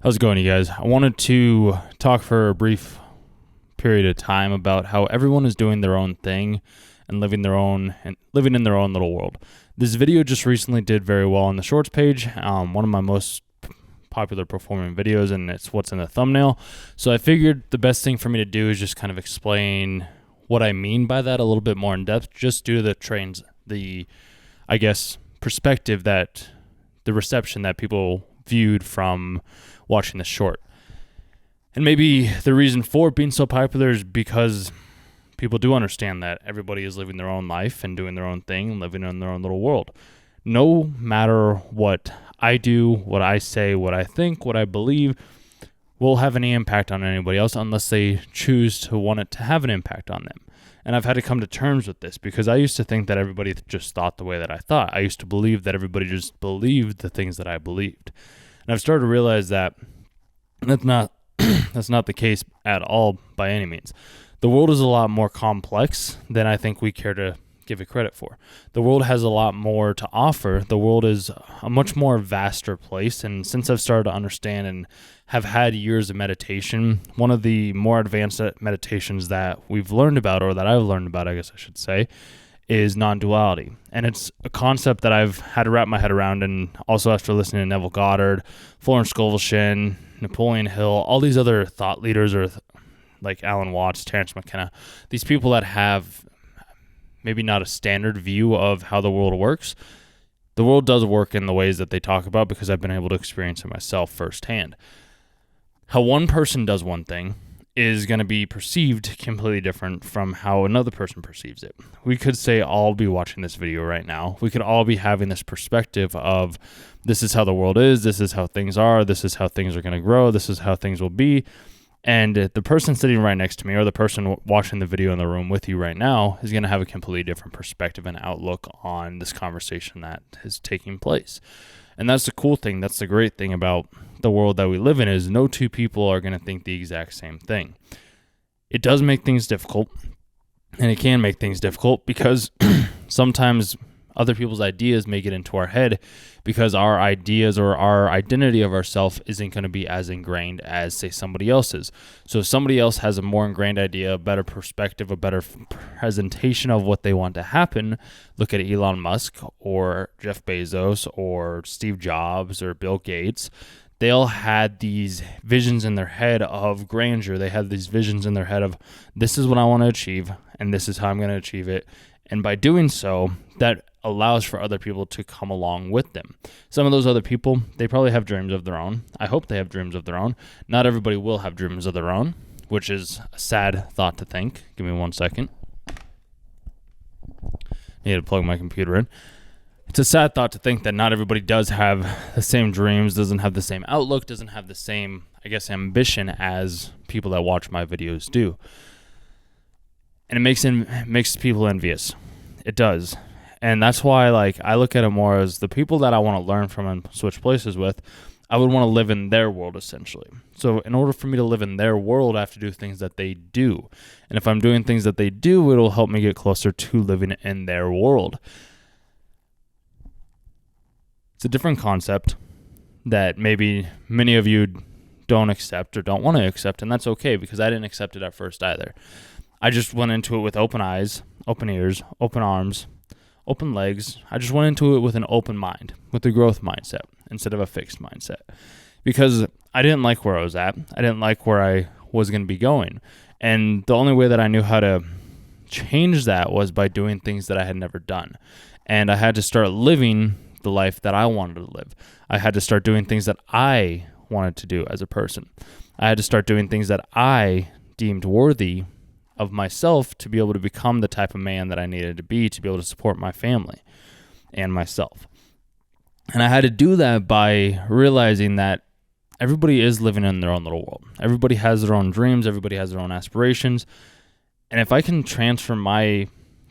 How's it going, you guys? I wanted to talk for a brief period of time about how everyone is doing their own thing and living in their own little world. This video just recently did very well on the shorts page, one of my most popular performing videos, and it's what's in the thumbnail. So I figured the best thing for me to do is just kind of explain what I mean by that a little bit more in depth, just due to the perspective that the reception that people viewed from watching the short. And maybe the reason for it being so popular is because people do understand that everybody is living their own life and doing their own thing and living in their own little world. No matter what I do, what I say, what I think, what I believe will have any impact on anybody else unless they choose to want it to have an impact on them. And I've had to come to terms with this because I used to think that everybody just thought the way that I thought. I used to believe that everybody just believed the things that I believed. And I've started to realize that that's not the case at all by any means. The world is a lot more complex than I think we care to give it credit for. The world has a lot more to offer. The world is a much more vaster place. And since I've started to understand and have had years of meditation, one of the more advanced meditations that we've learned about, or that I've learned about, I guess I should say, is non-duality. And it's a concept that I've had to wrap my head around, and also after listening to Neville Goddard, Florence Scovel, Napoleon Hill, all these other thought leaders, or like Alan Watts, Terence McKenna, these people that have maybe not a standard view of how the world works. The world does work in the ways that they talk about because I've been able to experience it myself firsthand. How one person does one thing is going to be perceived completely different from how another person perceives it. We could say all be watching this video right now. We could all be having this perspective of this is how the world is, this is how things are, this is how things are going to grow, this is how things will be. And the person sitting right next to me, or the person watching the video in the room with you right now, is going to have a completely different perspective and outlook on this conversation that is taking place. And that's the cool thing. That's the great thing about the world that we live in, is no two people are going to think the exact same thing. It does make things difficult, and it can make things difficult because sometimes other people's ideas may get into our head because our ideas or our identity of ourselves isn't going to be as ingrained as, say, somebody else's. So if somebody else has a more ingrained idea, a better perspective, a better presentation of what they want to happen, look at Elon Musk or Jeff Bezos or Steve Jobs or Bill Gates. They all had these visions in their head of grandeur. They had these visions in their head of this is what I want to achieve and this is how I'm going to achieve it. And by doing so, that allows for other people to come along with them. Some of those other people, they probably have dreams of their own. I hope they have dreams of their own. Not everybody will have dreams of their own, which is a sad thought to think. Give me 1 second. Need to plug my computer in. It's a sad thought to think that not everybody does have the same dreams, doesn't have the same outlook, doesn't have the same, ambition as people that watch my videos do. And it makes people envious. It does. And that's why I look at it more as the people that I want to learn from and switch places with, I would want to live in their world essentially. So in order for me to live in their world, I have to do things that they do. And if I'm doing things that they do, it'll help me get closer to living in their world. It's a different concept that maybe many of you don't accept or don't want to accept, and that's okay because I didn't accept it at first either. I just went into it with open eyes, open ears, open arms, open legs. I just went into it with an open mind, with a growth mindset instead of a fixed mindset, because I didn't like where I was at. I didn't like where I was going to be going. And the only way that I knew how to change that was by doing things that I had never done. And I had to start living the life that I wanted to live. I had to start doing things that I wanted to do as a person. I had to start doing things that I deemed worthy of myself to be able to become the type of man that I needed to be able to support my family and myself. And I had to do that by realizing that everybody is living in their own little world. Everybody has their own dreams. Everybody has their own aspirations. And if I can transfer my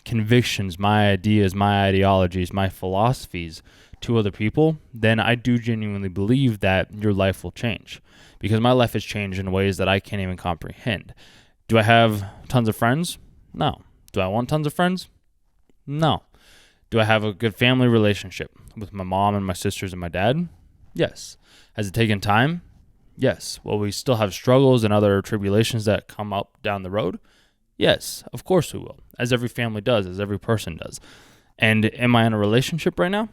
convictions, my ideas, my ideologies, my philosophies to other people, then I do genuinely believe that your life will change, because my life has changed in ways that I can't even comprehend. Do I have tons of friends? No. Do I want tons of friends? No. Do I have a good family relationship with my mom and my sisters and my dad? Yes. Has it taken time? Yes. Will we still have struggles and other tribulations that come up down the road? Yes, of course we will, as every family does, as every person does. And am I in a relationship right now?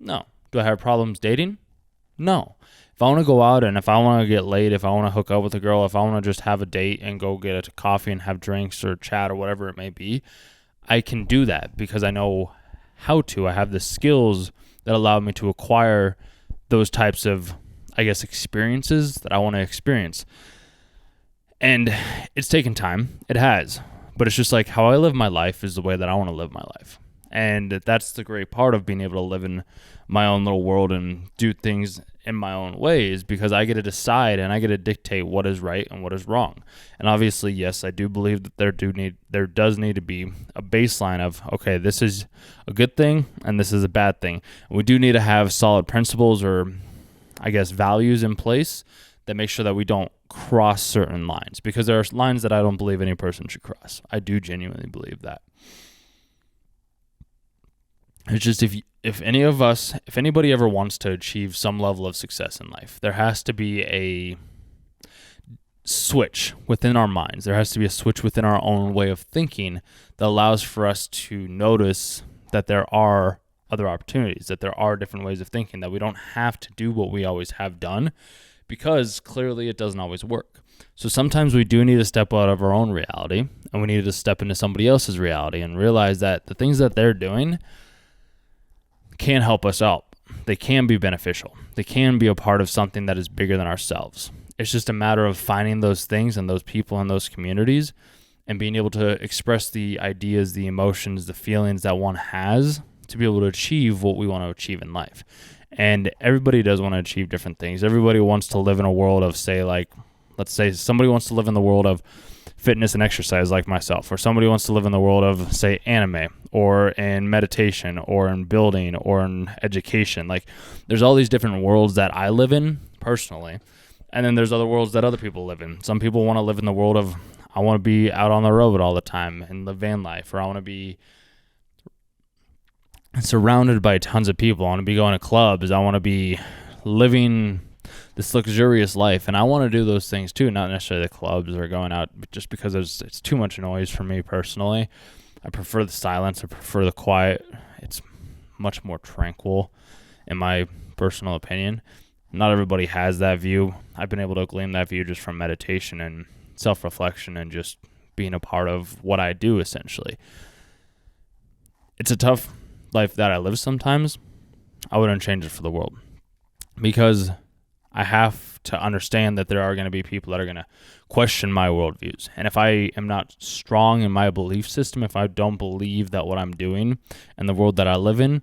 No. Do I have problems dating? No. If I want to go out and if I want to get laid, if I want to hook up with a girl, if I want to just have a date and go get a coffee and have drinks or chat or whatever it may be, I can do that because I know how to. I have the skills that allow me to acquire those types of, I guess, experiences that I want to experience. And it's taken time. It has. But it's just like how I live my life is the way that I want to live my life. And that's the great part of being able to live in my own little world and do things in my own ways, because I get to decide and I get to dictate what is right and what is wrong. And obviously, yes, I do believe that there does need to be a baseline of, okay, this is a good thing and this is a bad thing. And we do need to have solid principles or, I guess, values in place that make sure that we don't cross certain lines, because there are lines that I don't believe any person should cross. I do genuinely believe that. It's just if anybody ever wants to achieve some level of success in life, there has to be a switch within our minds. There has to be a switch within our own way of thinking that allows for us to notice that there are other opportunities, that there are different ways of thinking, that we don't have to do what we always have done, because clearly it doesn't always work. So sometimes we do need to step out of our own reality and we need to step into somebody else's reality and realize that the things that they're doing can help us out. They can be beneficial. They can be a part of something that is bigger than ourselves. It's just a matter of finding those things and those people and those communities and being able to express the ideas, the emotions, the feelings that one has to be able to achieve what we want to achieve in life. And everybody does want to achieve different things. Everybody wants to live in a world of, say, like, let's say somebody wants to live in the world of fitness and exercise like myself, or somebody wants to live in the world of, say, anime, or in meditation, or in building, or in education. Like, there's all these different worlds that I live in personally, and then there's other worlds that other people live in. Some people want to live in the world of, I want to be out on the road all the time and live van life, or I want to be surrounded by tons of people. I want to be going to clubs. I want to be living this luxurious life, and I want to do those things too, not necessarily the clubs or going out, just because it's too much noise for me personally. I prefer the silence. I prefer the quiet. It's much more tranquil in my personal opinion. Not everybody has that view. I've been able to glean that view just from meditation and self-reflection and just being a part of what I do, essentially. It's a tough life that I live sometimes. I wouldn't change it for the world, because I have to understand that there are going to be people that are going to question my worldviews. And if I am not strong in my belief system, if I don't believe that what I'm doing and the world that I live in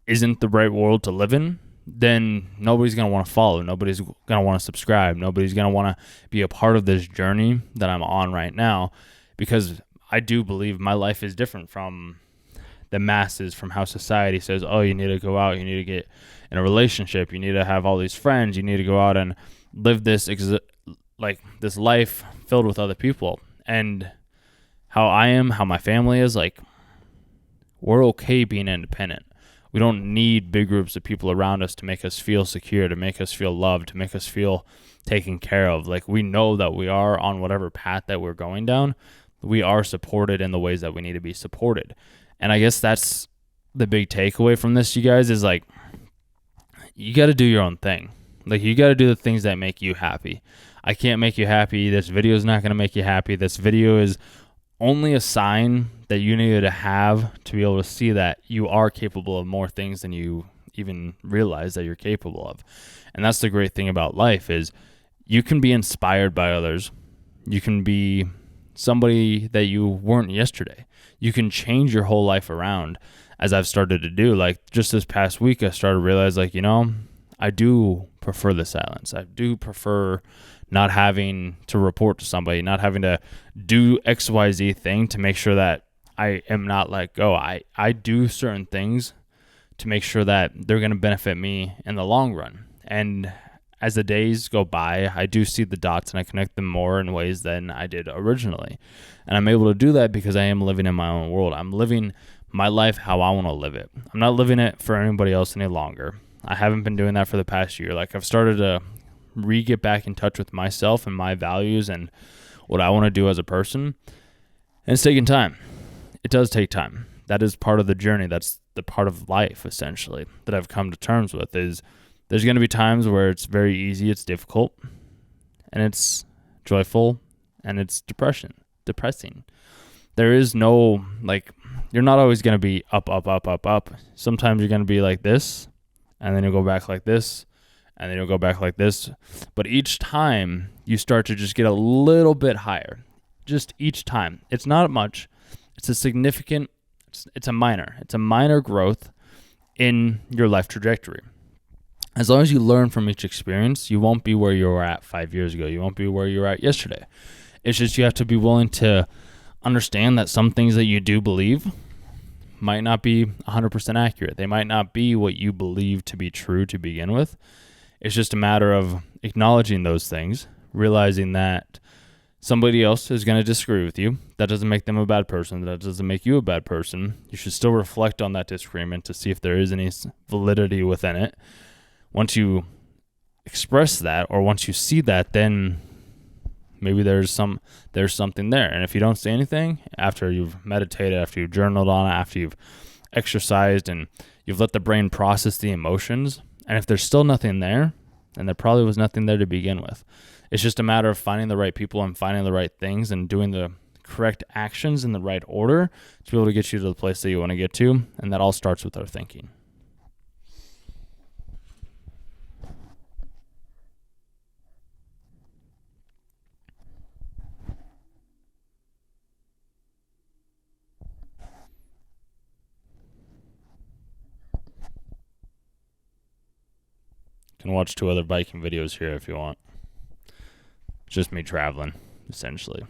isn't the right world to live in, then nobody's going to want to follow. Nobody's going to want to subscribe. Nobody's going to want to be a part of this journey that I'm on right now, because I do believe my life is different from the masses, from how society says, oh, you need to go out, you need to get in a relationship, you need to have all these friends, you need to go out and live this this life filled with other people. And how I am, how my family is, like, we're okay being independent. We don't need big groups of people around us to make us feel secure, to make us feel loved, to make us feel taken care of. Like, we know that we are on whatever path that we're going down. We are supported in the ways that we need to be supported. And I guess that's the big takeaway from this, you guys, is like, you got to do your own thing. Like, you got to do the things that make you happy. I can't make you happy. This video is not going to make you happy. This video is only a sign that you need to have to be able to see that you are capable of more things than you even realize that you're capable of. And that's the great thing about life, is you can be inspired by others. You can be somebody that you weren't yesterday. You can change your whole life around, as I've started to do. Like, just this past week, I started to realize, like, I do prefer the silence. I do prefer not having to report to somebody, not having to do XYZ thing to make sure that I am not let go. I do certain things to make sure that they're going to benefit me in the long run. And as the days go by, I do see the dots and I connect them more in ways than I did originally. And I'm able to do that because I am living in my own world. I'm living my life how I want to live it. I'm not living it for anybody else any longer. I haven't been doing that for the past year. Like, I've started to get back in touch with myself and my values and what I want to do as a person. And it's taking time. It does take time. That is part of the journey. That's the part of life, essentially, that I've come to terms with, is there's going to be times where it's very easy, it's difficult, and it's joyful, and it's depressing. There is no, you're not always going to be up, up, up, up, up. Sometimes you're going to be like this, and then you'll go back like this, and then you'll go back like this. But each time you start to just get a little bit higher. Just each time. It's not much. It's a minor growth in your life trajectory. As long as you learn from each experience, you won't be where you were at 5 years ago. You won't be where you were at yesterday. It's just you have to be willing to understand that some things that you do believe might not be 100% accurate. They might not be what you believe to be true to begin with. It's just a matter of acknowledging those things, realizing that somebody else is going to disagree with you. That doesn't make them a bad person. That doesn't make you a bad person. You should still reflect on that disagreement to see if there is any validity within it. Once you express that, or once you see that, then maybe there's something there. And if you don't say anything, after you've meditated, after you've journaled on it, after you've exercised and you've let the brain process the emotions, and if there's still nothing there, then there probably was nothing there to begin with. It's just a matter of finding the right people and finding the right things and doing the correct actions in the right order to be able to get you to the place that you want to get to. And that all starts with our thinking. You can watch 2 other biking videos here if you want. Just me traveling, essentially.